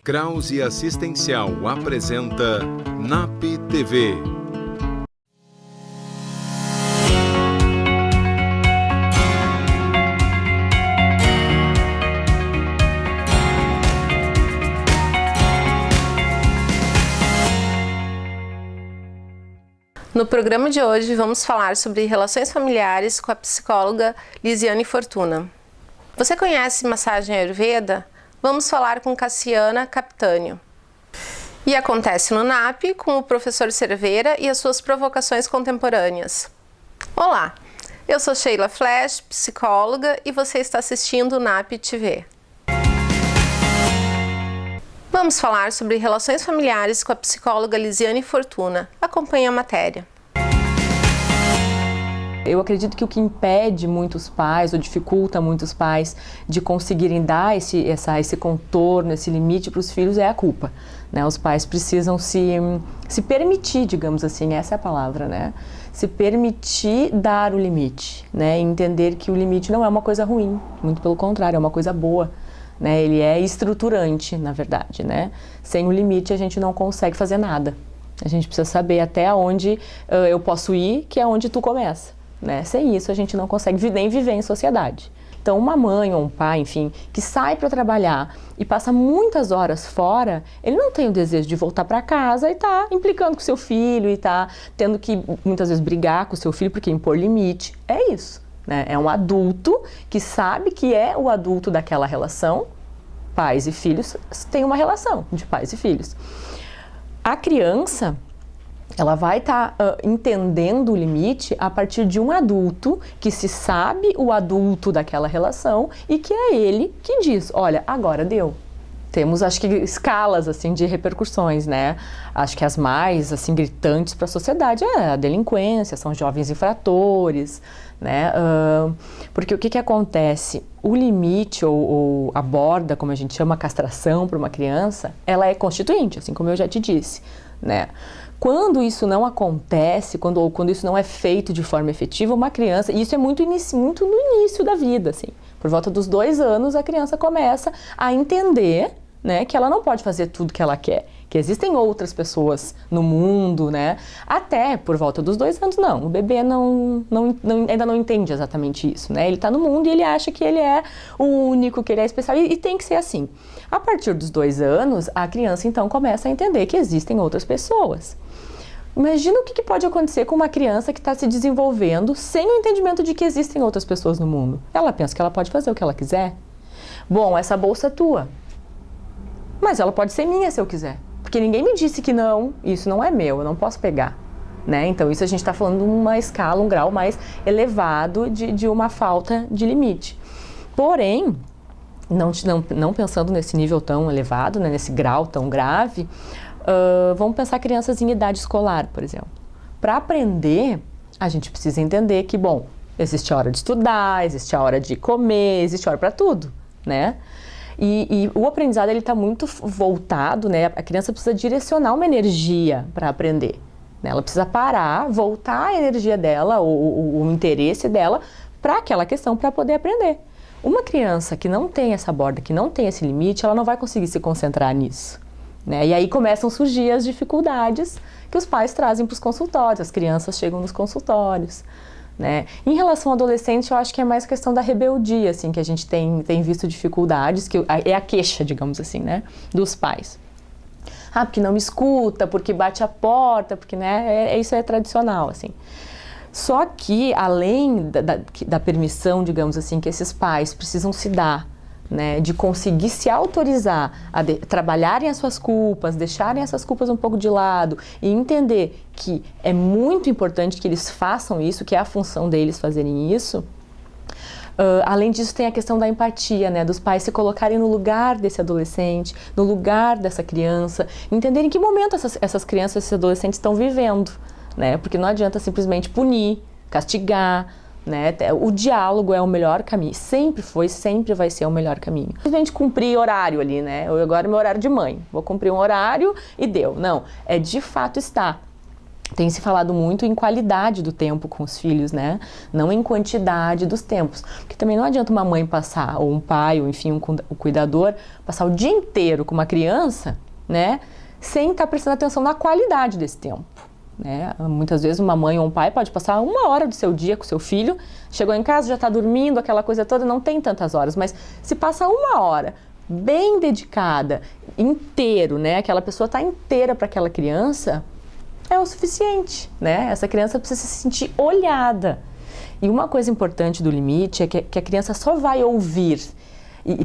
Krause Assistencial apresenta NAP TV. No programa de hoje vamos falar sobre relações familiares com a psicóloga Lisiane Fortuna. Você conhece massagem Ayurveda? Vamos falar com Cassiana Capitânio. E acontece no NAP com o professor Cerveira e as suas provocações contemporâneas. Olá, eu sou Sheila Flash, psicóloga, e você está assistindo o NAP TV. Vamos falar sobre relações familiares com a psicóloga Lisiane Fortuna. Acompanhe a matéria. Eu acredito que o que impede muitos pais, ou dificulta muitos pais de conseguirem dar esse contorno, esse limite para os filhos é a culpa, né? Os pais precisam se permitir, digamos assim, essa é a palavra, né? Se permitir dar o limite, né? E entender que o limite não é uma coisa ruim, muito pelo contrário, é uma coisa boa, né? Ele é estruturante, na verdade, né? Sem o limite a gente não consegue fazer nada. A gente precisa saber até onde eu posso ir, que é onde tu começa. Né? Sem isso a gente não consegue nem viver em sociedade. Então uma mãe ou um pai, enfim, que sai para trabalhar e passa muitas horas fora, ele não tem o desejo de voltar para casa e tá implicando com seu filho e tá tendo que muitas vezes brigar com seu filho porque impor limite. É isso, né? É um adulto que sabe que é o adulto daquela relação. Pais e filhos têm uma relação de pais e filhos. A criança, ela vai estar entendendo o limite a partir de um adulto que se sabe o adulto daquela relação e que é ele que diz, olha, agora deu. Temos, acho que, escalas, assim, de repercussões, né? Acho que as mais, assim, gritantes para a sociedade é a delinquência, são jovens infratores, né? Porque o que acontece? O limite, ou a borda, como a gente chama, a castração para uma criança, ela é constituinte, assim como eu já te disse, né? Quando isso não acontece, quando isso não é feito de forma efetiva, uma criança, e isso é muito no início da vida, assim, por volta dos 2 anos a criança começa a entender, né, que ela não pode fazer tudo que ela quer, que existem outras pessoas no mundo, né, até por volta dos 2 anos não, o bebê ainda não entende exatamente isso, né, ele está no mundo e ele acha que ele é o único, que ele é especial e tem que ser assim. A partir dos 2 anos, a criança então começa a entender que existem outras pessoas. Imagina o que pode acontecer com uma criança que está se desenvolvendo sem o entendimento de que existem outras pessoas no mundo. Ela pensa que ela pode fazer o que ela quiser. Bom, essa bolsa é tua, mas ela pode ser minha se eu quiser, porque ninguém me disse que não, isso não é meu, eu não posso pegar, né? Então isso a gente está falando de uma escala, um grau mais elevado de uma falta de limite. Porém, não pensando nesse nível tão elevado, né, nesse grau tão grave, vamos pensar crianças em idade escolar, por exemplo. Para aprender, a gente precisa entender que, bom, existe a hora de estudar, existe a hora de comer, existe a hora para tudo, né? E o aprendizado, ele está muito voltado, né? A criança precisa direcionar uma energia para aprender, né? Ela precisa parar, voltar a energia dela, o interesse dela para aquela questão, para poder aprender. Uma criança que não tem essa borda, que não tem esse limite, ela não vai conseguir se concentrar nisso, né? E aí começam a surgir as dificuldades que os pais trazem para os consultórios, as crianças chegam nos consultórios, né? Em relação ao adolescente, eu acho que é mais questão da rebeldia, assim, que a gente tem visto dificuldades, que é a queixa, digamos assim, né, dos pais. Ah, porque não me escuta, porque bate a porta, porque, né, isso é tradicional, assim. Só que, além da permissão, digamos assim, que esses pais precisam se dar, né, de conseguir se autorizar a trabalharem as suas culpas, deixarem essas culpas um pouco de lado e entender que é muito importante que eles façam isso, que é a função deles fazerem isso. Além disso, tem a questão da empatia, né, dos pais se colocarem no lugar desse adolescente, no lugar dessa criança, entenderem que momento essas crianças, esses adolescentes estão vivendo, né, porque não adianta simplesmente punir, castigar, né? O diálogo é o melhor caminho, sempre foi, sempre vai ser o melhor caminho. Simplesmente cumprir horário ali, né? Agora é meu horário de mãe, vou cumprir um horário e deu. Não, é de fato estar. Tem se falado muito em qualidade do tempo com os filhos, né? Não em quantidade dos tempos. Porque também não adianta uma mãe passar, ou um pai, ou enfim, um cuidador, passar o dia inteiro com uma criança, né? Sem estar prestando atenção na qualidade desse tempo, né? Muitas vezes uma mãe ou um pai pode passar 1 hora do seu dia com o seu filho, chegou em casa, já está dormindo, aquela coisa toda, não tem tantas horas, mas se passa 1 hora bem dedicada, inteiro, né? Aquela pessoa está inteira para aquela criança, é o suficiente, né? Essa criança precisa se sentir olhada. E uma coisa importante do limite é que a criança só vai ouvir,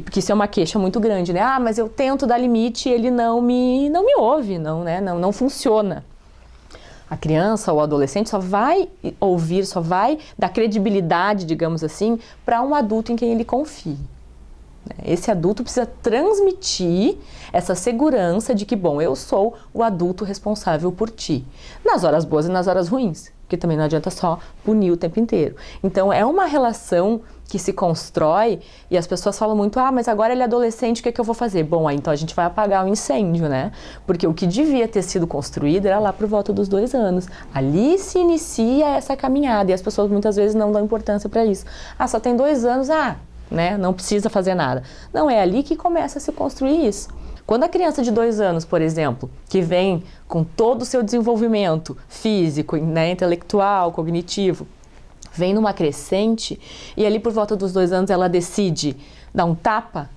porque isso é uma queixa muito grande, né? Ah, mas eu tento dar limite e ele não me ouve, não funciona. A criança ou o adolescente só vai ouvir, só vai dar credibilidade, digamos assim, para um adulto em quem ele confie. Esse adulto precisa transmitir essa segurança de que, bom, eu sou o adulto responsável por ti, nas horas boas e nas horas ruins, porque também não adianta só punir o tempo inteiro. Então, é uma relação que se constrói e as pessoas falam muito, ah, mas agora ele é adolescente, o que é que eu vou fazer? Bom, aí então a gente vai apagar o incêndio, né? Porque o que devia ter sido construído era lá por volta dos 2 anos. Ali se inicia essa caminhada e as pessoas muitas vezes não dão importância para isso. Ah, só tem 2 anos, né? Não precisa fazer nada. Não, é ali que começa a se construir isso. Quando a criança de 2 anos, por exemplo, que vem com todo o seu desenvolvimento físico, né, intelectual, cognitivo, vem numa crescente e ali por volta dos 2 anos ela decide dar um tapa,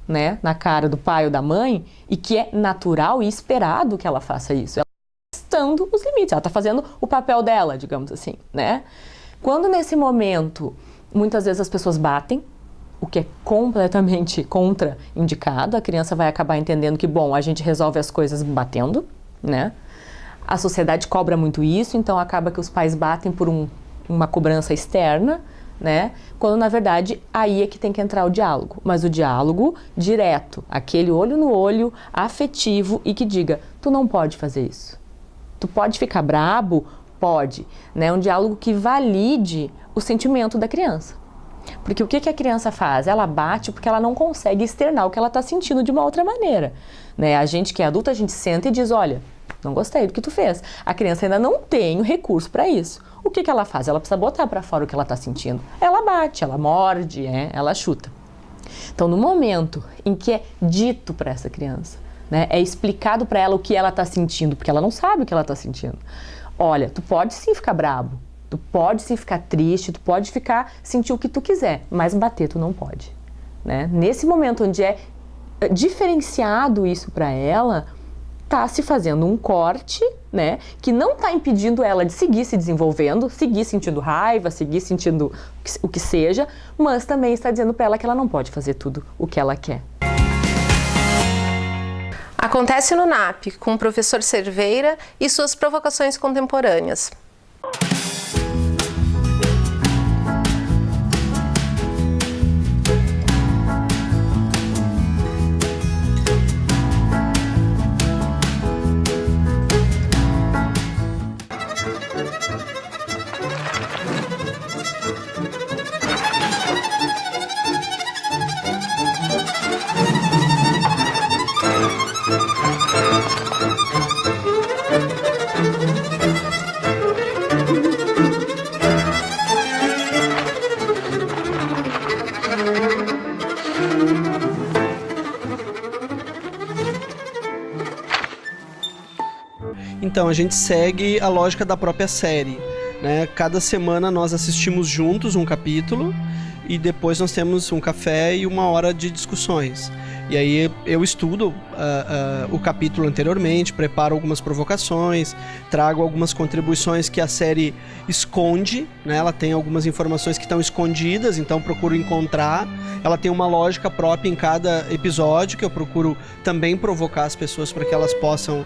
né, na cara do pai ou da mãe, e que é natural e esperado que ela faça isso. Ela está testando os limites, ela está fazendo o papel dela, digamos assim, né? Quando nesse momento, muitas vezes as pessoas batem, o que é completamente contraindicado, a criança vai acabar entendendo que, bom, a gente resolve as coisas batendo, né? A sociedade cobra muito isso, então acaba que os pais batem por uma cobrança externa, né? Quando, na verdade, aí é que tem que entrar o diálogo. Mas o diálogo direto, aquele olho no olho, afetivo e que diga, tu não pode fazer isso. Tu pode ficar brabo? Pode, né? Um diálogo que valide o sentimento da criança. Porque o que a criança faz? Ela bate porque ela não consegue externar o que ela está sentindo de uma outra maneira, né? A gente que é adulta, a gente senta e diz, olha, não gostei do que tu fez. A criança ainda não tem o recurso para isso. O que ela faz? Ela precisa botar para fora o que ela está sentindo. Ela bate, ela morde, ela chuta. Então, no momento em que é dito para essa criança, né, é explicado para ela o que ela está sentindo, porque ela não sabe o que ela está sentindo. Olha, tu pode sim ficar brabo, tu pode sim ficar triste, tu pode sentir o que tu quiser, mas bater tu não pode, né? Nesse momento onde é diferenciado isso para ela, tá se fazendo um corte, né, que não tá impedindo ela de seguir se desenvolvendo, seguir sentindo raiva, seguir sentindo o que seja, mas também está dizendo para ela que ela não pode fazer tudo o que ela quer. Acontece no NAP com o professor Cerveira e suas provocações contemporâneas. Então, a gente segue a lógica da própria série, né? Cada semana nós assistimos juntos um capítulo e depois nós temos um café e 1 hora de discussões. E aí eu estudo o capítulo anteriormente, preparo algumas provocações, trago algumas contribuições que a série esconde, né? Ela tem algumas informações que estão escondidas, então procuro encontrar. Ela tem uma lógica própria em cada episódio, que eu procuro também provocar as pessoas para que elas possam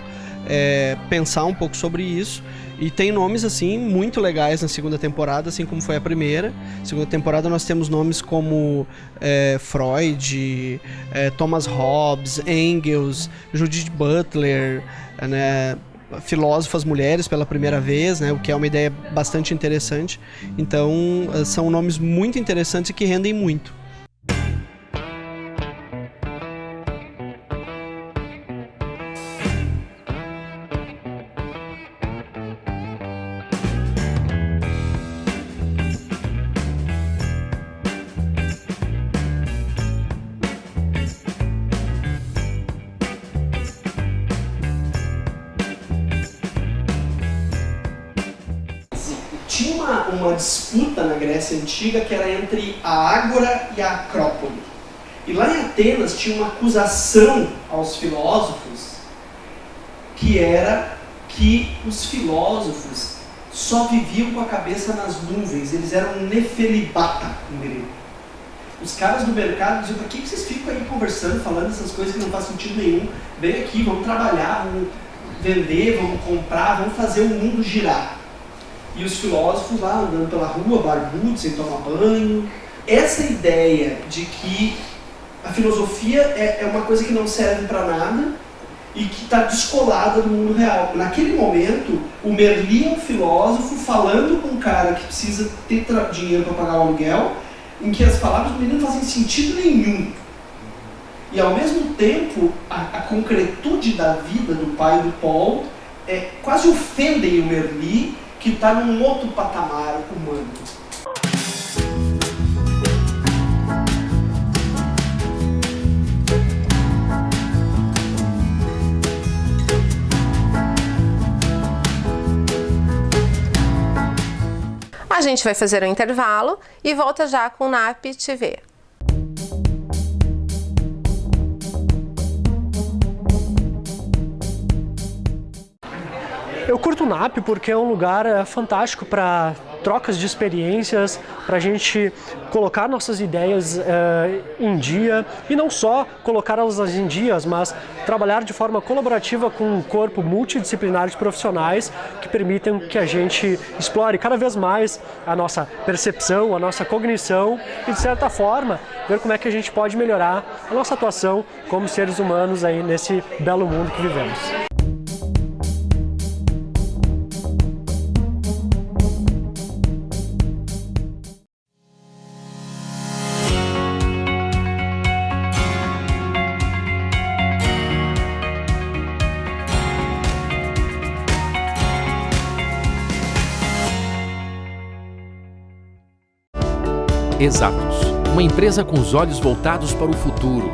pensar um pouco sobre isso. E tem nomes assim muito legais na segunda temporada, assim como foi a primeira. Na segunda temporada nós temos nomes como Freud, Thomas Hobbes, Engels, Judith Butler, né? filósofas mulheres pela primeira vez, né, o que é uma ideia bastante interessante. Então, são nomes muito interessantes e que rendem muito. Tinha uma disputa na Grécia Antiga que era entre a Ágora e a Acrópole. E lá em Atenas tinha uma acusação aos filósofos que era que os filósofos só viviam com a cabeça nas nuvens, eles eram nefelibata em grego. Os caras do mercado diziam: por que vocês ficam aí conversando, falando essas coisas que não faz sentido nenhum? Vem aqui, vamos trabalhar, vamos vender, vamos comprar, vamos fazer o mundo girar. E os filósofos lá andando pela rua, barbudos, sem tomar banho. Essa ideia de que a filosofia é uma coisa que não serve para nada e que está descolada do mundo real. Naquele momento, o Merli é um filósofo falando com um cara que precisa ter dinheiro para pagar o aluguel, em que as palavras do menino não fazem sentido nenhum. E ao mesmo tempo, a concretude da vida do pai do Paul quase ofendem o Merli, que está num outro patamar humano. A gente vai fazer um intervalo e volta já com o NAP TV. Eu curto o NAP porque é um lugar fantástico para trocas de experiências, para a gente colocar nossas ideias em dia e não só colocá-las em dias, mas trabalhar de forma colaborativa com um corpo multidisciplinar de profissionais que permitem que a gente explore cada vez mais a nossa percepção, a nossa cognição e, de certa forma, ver como é que a gente pode melhorar a nossa atuação como seres humanos aí nesse belo mundo que vivemos. Exatos, uma empresa com os olhos voltados para o futuro,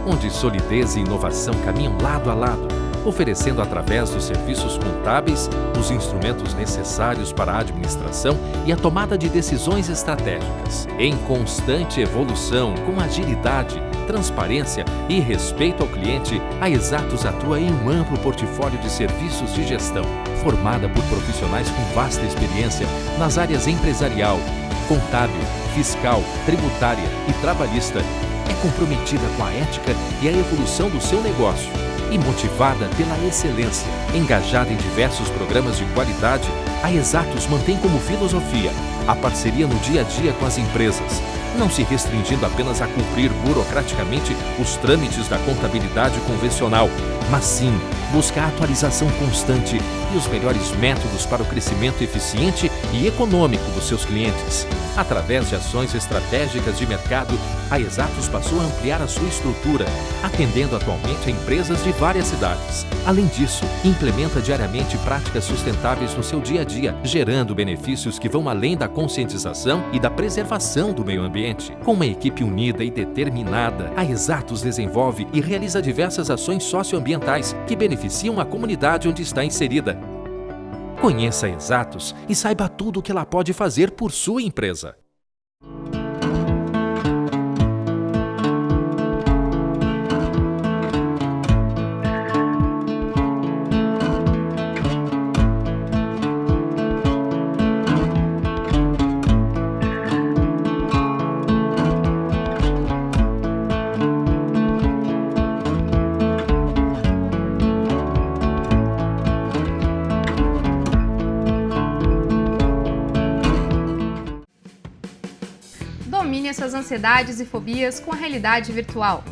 onde solidez e inovação caminham lado a lado, oferecendo através dos serviços contábeis os instrumentos necessários para a administração e a tomada de decisões estratégicas. Em constante evolução, com agilidade, transparência e respeito ao cliente, a Exatos atua em um amplo portfólio de serviços de gestão, formada por profissionais com vasta experiência nas áreas empresarial, contábil, fiscal, tributária e trabalhista. É comprometida com a ética e a evolução do seu negócio e motivada pela excelência. Engajada em diversos programas de qualidade, a Exatos mantém como filosofia a parceria no dia a dia com as empresas, não se restringindo apenas a cumprir burocraticamente os trâmites da contabilidade convencional, mas sim busca a atualização constante e os melhores métodos para o crescimento eficiente e econômico dos seus clientes. Através de ações estratégicas de mercado, a Exatos passou a ampliar a sua estrutura, atendendo atualmente a empresas de várias cidades. Além disso, implementa diariamente práticas sustentáveis no seu dia a dia, gerando benefícios que vão além da conscientização e da preservação do meio ambiente. Com uma equipe unida e determinada, a Exatos desenvolve e realiza diversas ações socioambientais que beneficiam a comunidade onde está inserida. Conheça a Exatos e saiba tudo o que ela pode fazer por sua empresa. Domine suas ansiedades e fobias com a realidade virtual.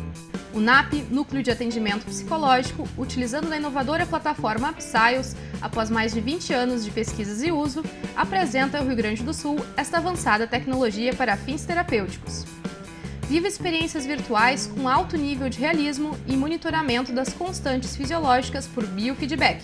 O NAP, Núcleo de Atendimento Psicológico, utilizando a inovadora plataforma Psyos, após mais de 20 anos de pesquisas e uso, apresenta ao Rio Grande do Sul esta avançada tecnologia para fins terapêuticos. Viva experiências virtuais com alto nível de realismo e monitoramento das constantes fisiológicas por biofeedback.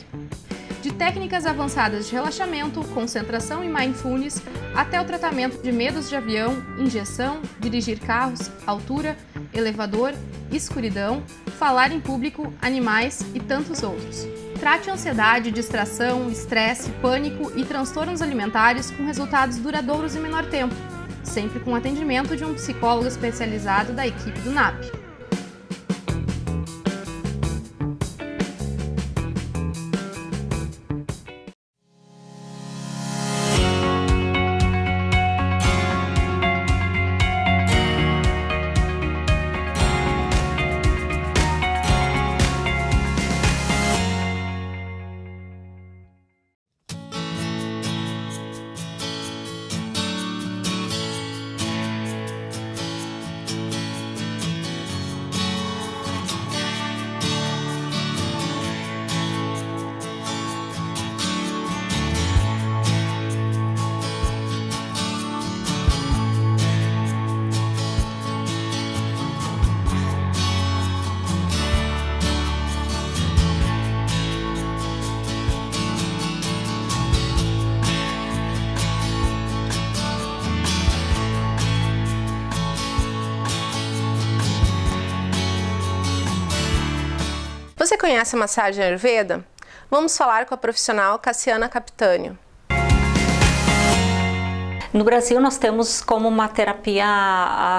De técnicas avançadas de relaxamento, concentração e mindfulness, até o tratamento de medos de avião, injeção, dirigir carros, altura, elevador, escuridão, falar em público, animais e tantos outros. Trate ansiedade, distração, estresse, pânico e transtornos alimentares com resultados duradouros em menor tempo, sempre com atendimento de um psicólogo especializado da equipe do NAP. Você conhece a massagem Ayurveda? Vamos falar com a profissional Cassiana Capitânio. No Brasil nós temos como uma terapia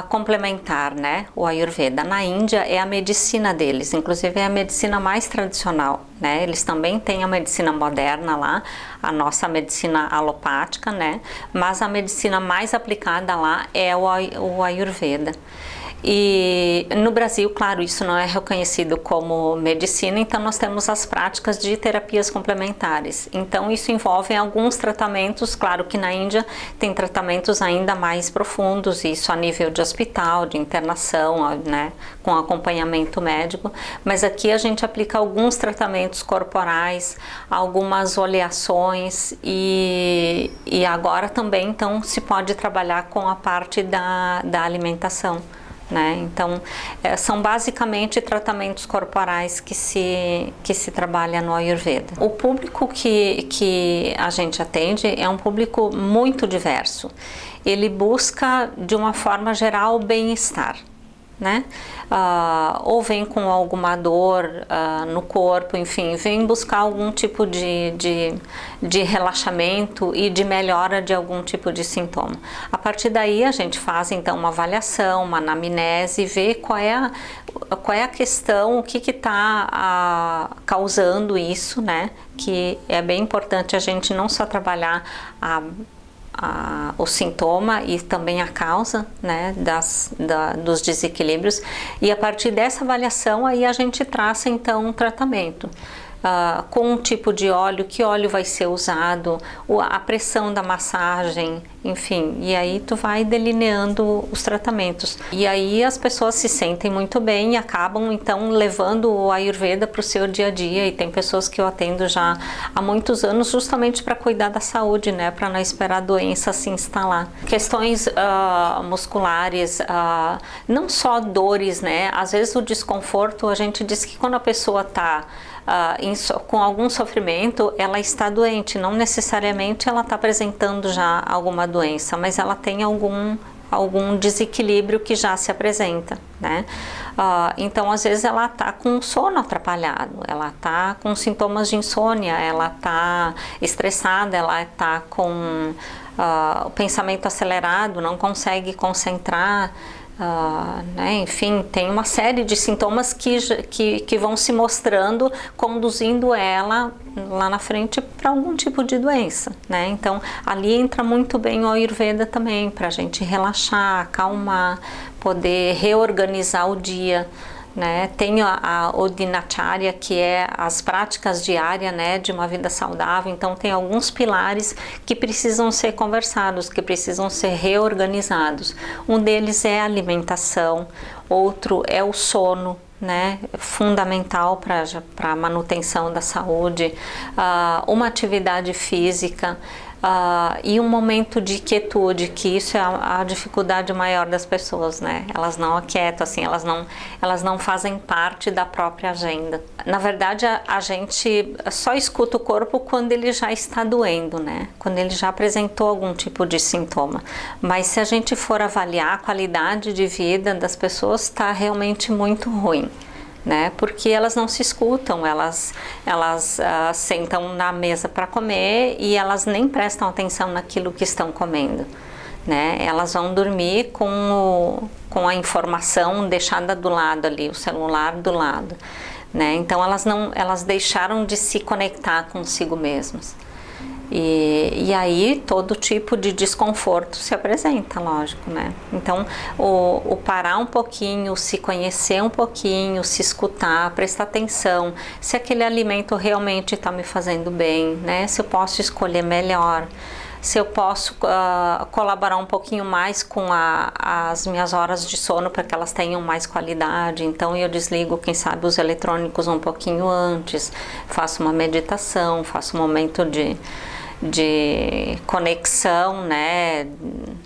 complementar, né, o Ayurveda. Na Índia é a medicina deles, inclusive é a medicina mais tradicional, né? Eles também têm a medicina moderna lá, a nossa medicina alopática, né? Mas a medicina mais aplicada lá é o Ayurveda. E no Brasil, claro, isso não é reconhecido como medicina, então nós temos as práticas de terapias complementares. Então isso envolve alguns tratamentos, claro que na Índia tem tratamentos ainda mais profundos, isso a nível de hospital, de internação, né, com acompanhamento médico, mas aqui a gente aplica alguns tratamentos corporais, algumas oleações e agora também então se pode trabalhar com a parte da alimentação. Né? Então, são basicamente tratamentos corporais que se trabalha no Ayurveda. O público que a gente atende é um público muito diverso. Ele busca, de uma forma geral, bem-estar. Né? Ou vem com alguma dor no corpo, enfim, vem buscar algum tipo de relaxamento e de melhora de algum tipo de sintoma. A partir daí a gente faz então uma avaliação, uma anamnese, vê qual é a questão, o que está causando isso, né? Que é bem importante a gente não só trabalhar o sintoma e também a causa, né, dos desequilíbrios, e a partir dessa avaliação aí a gente traça então um tratamento. Com um tipo de óleo, que óleo vai ser usado, a pressão da massagem, enfim, e aí tu vai delineando os tratamentos. E aí as pessoas se sentem muito bem e acabam então levando o Ayurveda para o seu dia a dia, e tem pessoas que eu atendo já há muitos anos justamente para cuidar da saúde, né, para não esperar a doença se instalar. Questões musculares, não só dores, né, às vezes o desconforto, a gente diz que quando a pessoa está com algum sofrimento, ela está doente, não necessariamente ela está apresentando já alguma doença, mas ela tem algum desequilíbrio que já se apresenta, né? Então, às vezes ela está com sono atrapalhado, ela está com sintomas de insônia, ela está estressada, ela está com o pensamento acelerado, não consegue concentrar, né? Enfim, tem uma série de sintomas que vão se mostrando, conduzindo ela lá na frente para algum tipo de doença, né? Então ali entra muito bem o Ayurveda também, para a gente relaxar, acalmar, poder reorganizar o dia, né? Tem o Dinacharya, que é as práticas diárias, né, de uma vida saudável. Então tem alguns pilares que precisam ser conversados, que precisam ser reorganizados. Um deles é a alimentação, outro é o sono, né, fundamental para a manutenção da saúde, uma atividade física, e um momento de quietude, que isso é a dificuldade maior das pessoas, né? Elas não aquietam, assim, elas não fazem parte da própria agenda. Na verdade, a gente só escuta o corpo quando ele já está doendo, né? Quando ele já apresentou algum tipo de sintoma. Mas se a gente for avaliar a qualidade de vida das pessoas, está realmente muito ruim, né? Porque elas não se escutam, elas sentam na mesa para comer e elas nem prestam atenção naquilo que estão comendo, né? Elas vão dormir com a informação deixada do lado ali, o celular do lado, né? Então elas deixaram de se conectar consigo mesmas. E aí todo tipo de desconforto se apresenta, lógico, né? Então, o parar um pouquinho, se conhecer um pouquinho, se escutar, prestar atenção, se aquele alimento realmente está me fazendo bem, né? Se eu posso escolher melhor, se eu posso colaborar um pouquinho mais com as minhas horas de sono para que elas tenham mais qualidade. Então eu desligo, quem sabe, os eletrônicos um pouquinho antes, faço uma meditação, faço um momento de conexão, né?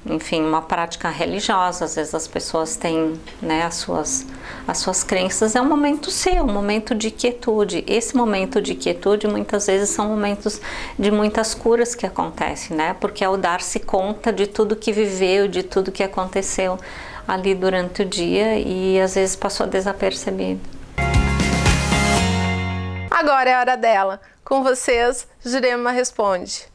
Enfim, uma prática religiosa. Às vezes as pessoas têm, né, as suas crenças. É um momento seu, um momento de quietude. Esse momento de quietude muitas vezes são momentos de muitas curas que acontecem, né? Porque é o dar-se conta de tudo que viveu, de tudo que aconteceu ali durante o dia e às vezes passou desapercebido. Agora é a hora dela. Com vocês, Jurema Responde.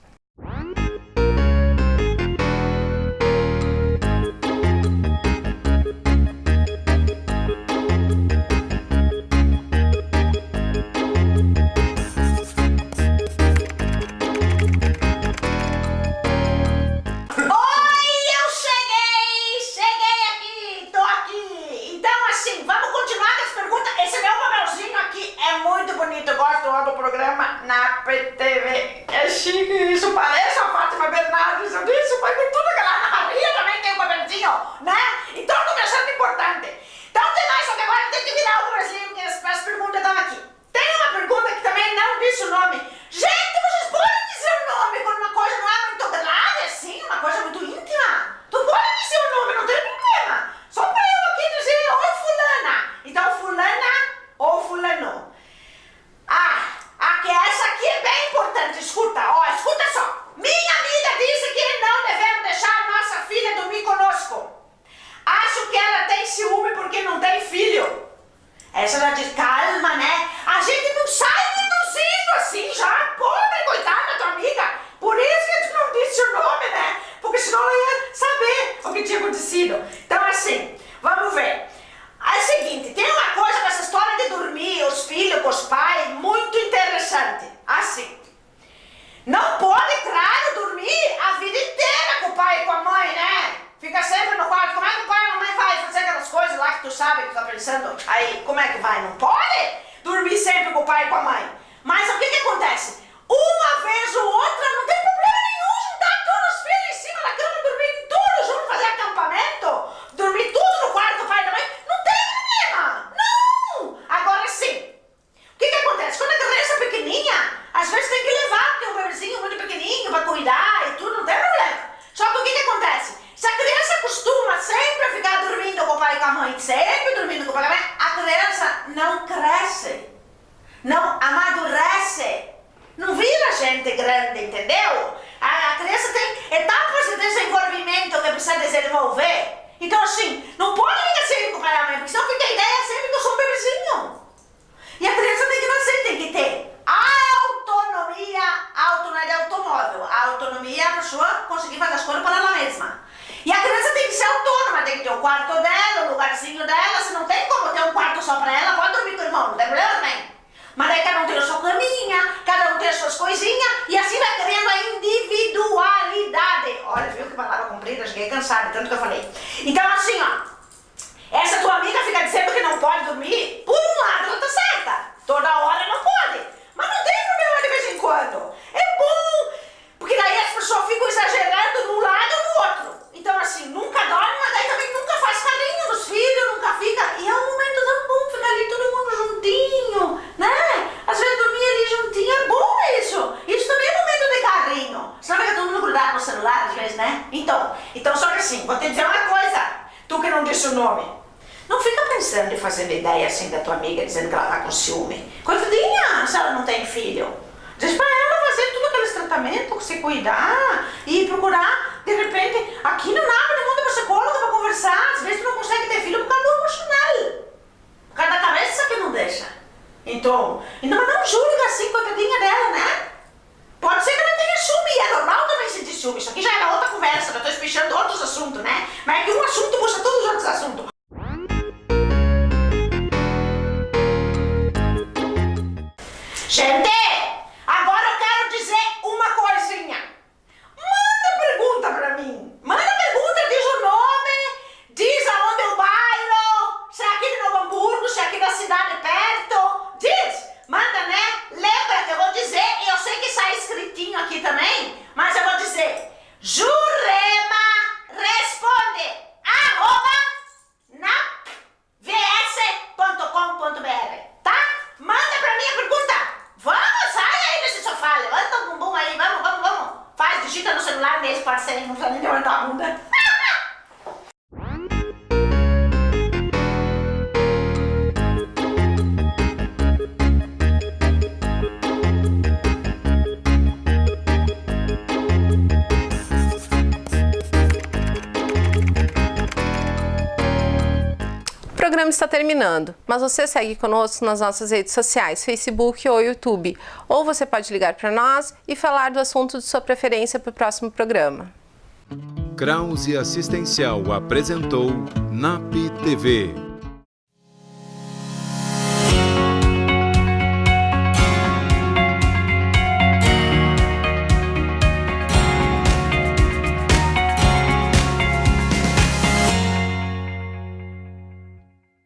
Na PTV. É chique, isso parece a Fátima Bernardes, eu disse, foi com tudo que lá na Maria também tem um papelzinho, né? Então eu tô pensando importante. Então tem mais, só que agora tem que virar o Brasil, porque as perguntas estão aqui. Tem uma pergunta que também não disse o nome. Gente, vocês podem dizer o nome quando uma coisa não é muito grave assim, uma coisa muito íntima? Tu pode dizer o nome, não tem problema. Só pra eu aqui dizer, oi fulana. Então fulana ou fulano. Essa aqui é bem importante, escuta só. Minha amiga disse que não devemos deixar a nossa filha dormir conosco. Acho que ela tem ciúme porque não tem filho. Essa ela diz, calma, né? A gente não sai induzindo assim já, pobre, coitada da tua amiga. Por isso que a gente não disse o nome, né? Porque senão ela ia saber o que tinha acontecido. Então assim, vamos ver. É o seguinte, tem uma coisa nessa história de dormir, os filhos com os pais, muito interessante. Assim, não pode, claro, dormir a vida inteira com o pai e com a mãe, né? Fica sempre no quarto. Como é que o pai e a mãe vai fazer aquelas coisas lá que tu sabe, que tu tá pensando? Aí, como é que vai? Não pode dormir sempre com o pai e com a mãe. Mas o que que acontece? Uma vez ou outra, não tem problema nenhum juntar todos os filhos em cima da cama, dormir tudo junto, fazer acampamento, dormir tudo no quarto do pai e da mãe. Agora sim, o que que acontece? Quando a criança é pequenininha, às vezes tem que levar, porque é um bebezinho muito pequenininho pra cuidar e tudo, não tem problema. Só que o que que acontece? Se a criança acostuma sempre a ficar dormindo com o pai e com a mãe, sempre dormindo com o pai e com a mãe, a criança não cresce, não amadurece, não vira gente grande, entendeu? A criança tem etapas de desenvolvimento que precisa desenvolver. Então assim, não pode ficar sempre com o pai e a mãe, porque senão fica a ideia sempre que eu sou um bebezinho. E a criança tem que nascer, tem que ter autonomia, não é de automóvel. A autonomia é a pessoa conseguir fazer as coisas para ela mesma. E a criança tem que ser autônoma, tem que ter o quarto dela, o lugarzinho dela. Se não tem como ter um quarto só para ela, pode dormir com o irmão, não tem problema também. Mas aí cada um tem a sua caminha, cada um tem as suas coisinhas, e assim vai criando a individualidade. Olha, viu que palavra comprida, cheguei cansada, tanto que eu falei. Então assim, ó, essa tua amiga fica dizendo que não pode dormir, por um lado ela tá certa, toda hora não pode, mas não tem problema de vez em quando. É bom, porque daí as pessoas ficam exagerando num lado ou no outro. Então assim, nunca dorme, mas daí também nunca faz carinho nos filhos, nunca fica, e é um momento tão bom ficar ali tudo sociais, né? Então só que assim, vou te dizer uma coisa, tu que não disse o nome, não fica pensando em fazer ideia assim da tua amiga, dizendo que ela tá com ciúme. Coitadinha, se ela não tem filho. Diz pra ela fazer tudo aqueles tratamentos, se cuidar e procurar, de repente, aqui no NAP, no mundo da psicóloga, pra conversar. Às vezes tu não consegue ter filho por causa do emocional, por causa da cabeça que não deixa. Então não julga assim, coitadinha dela, né? Pode ser que ela tenha ciúme, e é normal também sentir ciúme. Isso aqui já era outra conversa, eu tô espichando outros assuntos, né? Mas é que um assunto puxa todos os outros assuntos. Gente, agora eu quero dizer uma coisinha. Manda pergunta pra mim. Manda pergunta, diz o nome, diz aonde é o bairro, se é aqui de Novo Hamburgo, se é aqui da cidade perto. Diz, manda, né? Lembra que eu vou dizer, e eu sei que sai escritinho aqui também, mas eu vou dizer: Jurema responde @napvs.com.br, tá? Manda pra mim a pergunta. Vamos, sai aí desse sofá, levanta o bumbum aí, vamos. Faz, digita no celular mesmo, parceiro, não precisa nem levantar a bunda. O programa está terminando, mas você segue conosco nas nossas redes sociais, Facebook ou YouTube. Ou você pode ligar para nós e falar do assunto de sua preferência para o próximo programa. Krause Assistencial apresentou NAP TV.